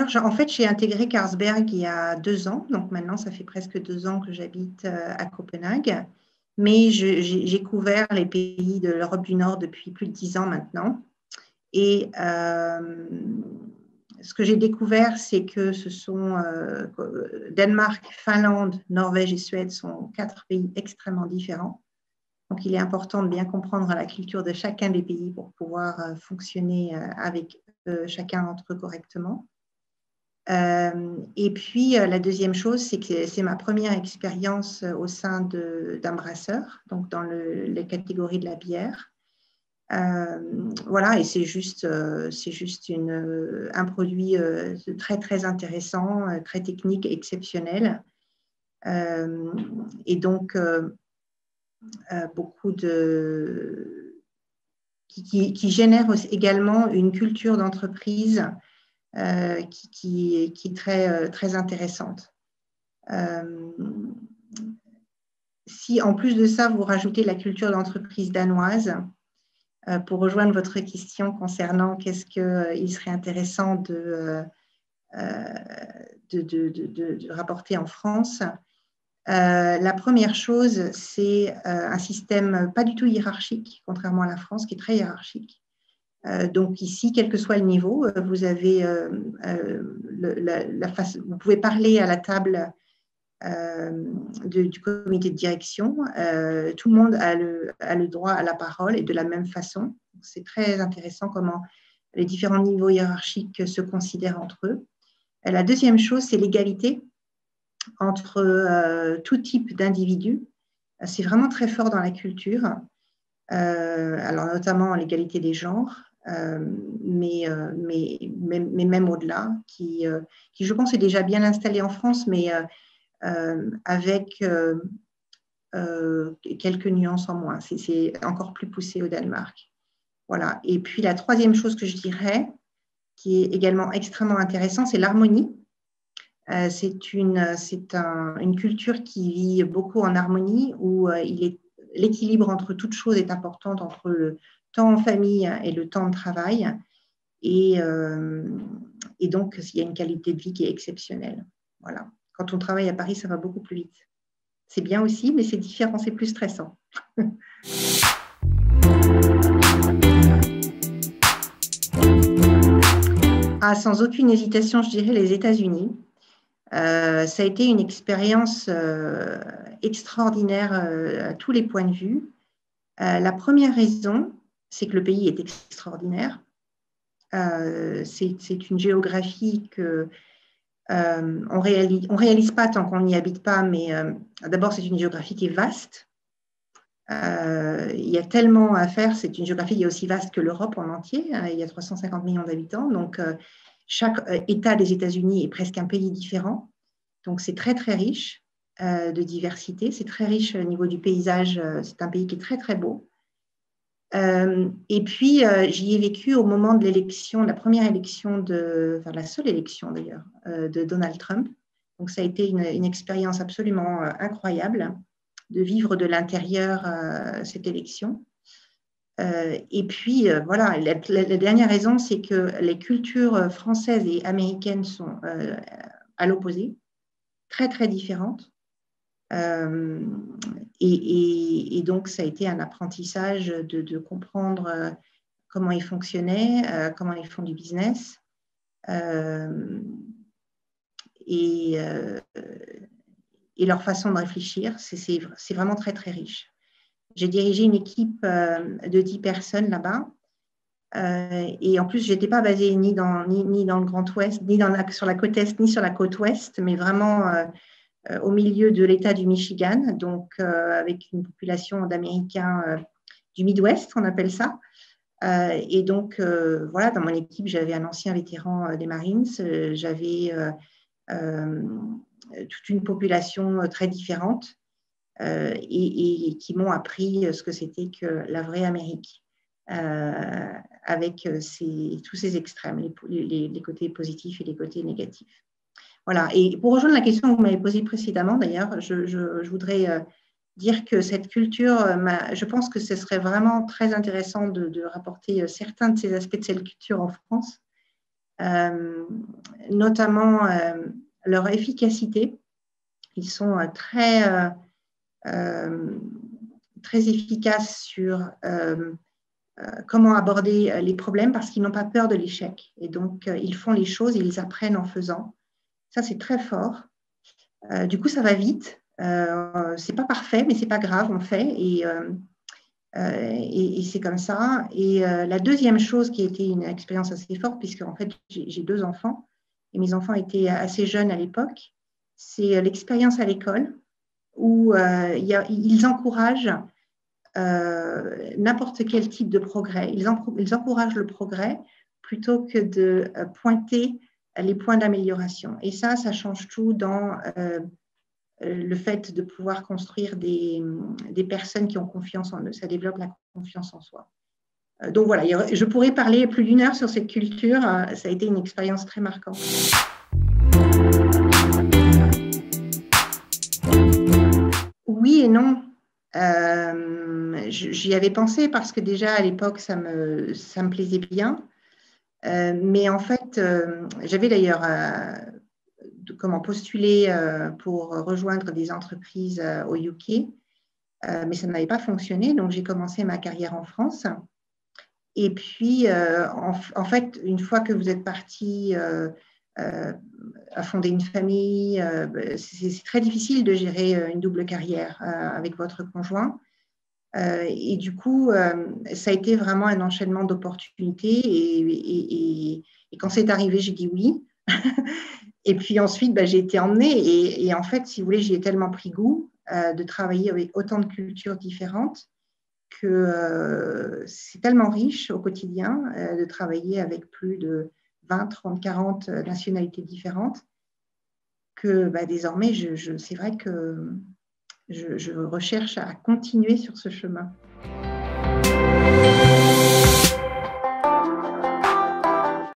Alors, en fait, j'ai intégré Carlsberg il y a 2 ans. Donc maintenant, ça fait presque 2 ans que j'habite à Copenhague. Mais j'ai couvert les pays de l'Europe du Nord depuis plus de 10 ans maintenant. Et ce que j'ai découvert, c'est que ce sont Danemark, Finlande, Norvège et Suède sont 4 pays extrêmement différents. Donc, il est important de bien comprendre la culture de chacun des pays pour pouvoir fonctionner avec chacun d'entre eux correctement. Et puis, la deuxième chose, c'est que c'est ma première expérience au sein d'un brasseur, donc dans les catégories de la bière. Voilà, et c'est juste un produit très, très intéressant, très technique, exceptionnel. Et donc, beaucoup qui génère également une culture d'entreprise qui est très, très intéressante. Si en plus de ça, vous rajoutez la culture d'entreprise danoise, pour rejoindre votre question concernant qu'est-ce qu'il serait intéressant de rapporter en France, la première chose, c'est un système pas du tout hiérarchique, contrairement à la France, qui est très hiérarchique. Donc ici, quel que soit le niveau, vous avez vous pouvez parler à la table du comité de direction. Tout le monde a le droit à la parole et de la même façon. C'est très intéressant comment les différents niveaux hiérarchiques se considèrent entre eux. La deuxième chose, c'est l'égalité entre tout type d'individus. C'est vraiment très fort dans la culture. Alors notamment l'égalité des genres, mais même au-delà, qui, je pense, est déjà bien installée en France, mais avec quelques nuances en moins. C'est encore plus poussé au Danemark. Voilà. Et puis la troisième chose que je dirais, qui est également extrêmement intéressant, c'est l'harmonie. C'est une culture qui vit beaucoup en harmonie, où l'équilibre entre toutes choses est important, entre le temps en famille et le temps de travail. Et donc, il y a une qualité de vie qui est exceptionnelle. Voilà. Quand on travaille à Paris, ça va beaucoup plus vite. C'est bien aussi, mais c'est différent, c'est plus stressant. Sans aucune hésitation, je dirais les États-Unis. Ça a été une expérience extraordinaire à tous les points de vue. La première raison, c'est que le pays est extraordinaire. C'est une géographie que on réalise pas tant qu'on n'y habite pas, mais d'abord, c'est une géographie qui est vaste. Il y a tellement à faire. C'est une géographie qui est aussi vaste que l'Europe en entier. Il y a 350 millions d'habitants. Donc, chaque État des États-Unis est presque un pays différent. Donc, c'est très, très riche de diversité. C'est très riche au niveau du paysage. C'est un pays qui est très, très beau. Et puis, j'y ai vécu au moment de l'élection, la première élection, la seule élection d'ailleurs, de Donald Trump. Donc, ça a été une expérience absolument incroyable de vivre de l'intérieur cette élection. Et puis, voilà, la dernière raison, c'est que les cultures françaises et américaines sont à l'opposé, très, très différentes. Et donc, ça a été un apprentissage de comprendre comment ils fonctionnaient, comment ils font du business. Et leur façon de réfléchir, c'est vraiment très, très riche. J'ai dirigé une équipe de 10 personnes là-bas. Et en plus, je n'étais pas basée ni dans le Grand Ouest, ni sur la côte Est, ni sur la côte Ouest, mais vraiment au milieu de l'État du Michigan, donc avec une population d'Américains du Midwest, on appelle ça. Et donc, voilà, dans mon équipe, j'avais un ancien vétéran des Marines, j'avais toute une population très différente et qui m'ont appris ce que c'était que la vraie Amérique, avec tous ces extrêmes, les côtés positifs et les côtés négatifs. Voilà. Et pour rejoindre la question que vous m'avez posée précédemment, d'ailleurs, je voudrais dire que cette culture, je pense que ce serait vraiment très intéressant de rapporter certains de ces aspects de cette culture en France. notamment leur efficacité. Ils sont très efficaces sur comment aborder les problèmes parce qu'ils n'ont pas peur de l'échec. Et donc, ils font les choses et ils apprennent en faisant. Ça, c'est très fort. Du coup, ça va vite. C'est pas parfait, mais c'est pas grave, on fait. Et c'est comme ça. Et la deuxième chose qui a été une expérience assez forte, puisque en fait, j'ai 2 enfants, et mes enfants étaient assez jeunes à l'époque, c'est l'expérience à l'école, où ils encouragent n'importe quel type de progrès. Ils encouragent le progrès plutôt que de pointer les points d'amélioration. Et ça change tout dans le fait de pouvoir construire des personnes qui ont confiance en eux. Ça développe la confiance en soi. Donc voilà, je pourrais parler plus d'1 heure sur cette culture. Ça a été une expérience très marquante. Oui et non. J'y avais pensé parce que déjà à l'époque, ça me plaisait bien. Mais en fait, j'avais d'ailleurs postulé pour rejoindre des entreprises au UK, mais ça n'avait pas fonctionné. Donc, j'ai commencé ma carrière en France. Et puis, en fait, une fois que vous êtes parti à fonder une famille, c'est très difficile de gérer une double carrière avec votre conjoint. Et du coup, ça a été vraiment un enchaînement d'opportunités. Et quand c'est arrivé, j'ai dit oui. Et puis ensuite, j'ai été emmenée. Et en fait, si vous voulez, j'y ai tellement pris goût de travailler avec autant de cultures différentes que c'est tellement riche au quotidien de travailler avec plus de 20, 30, 40 nationalités différentes que désormais, c'est vrai que je recherche à continuer sur ce chemin.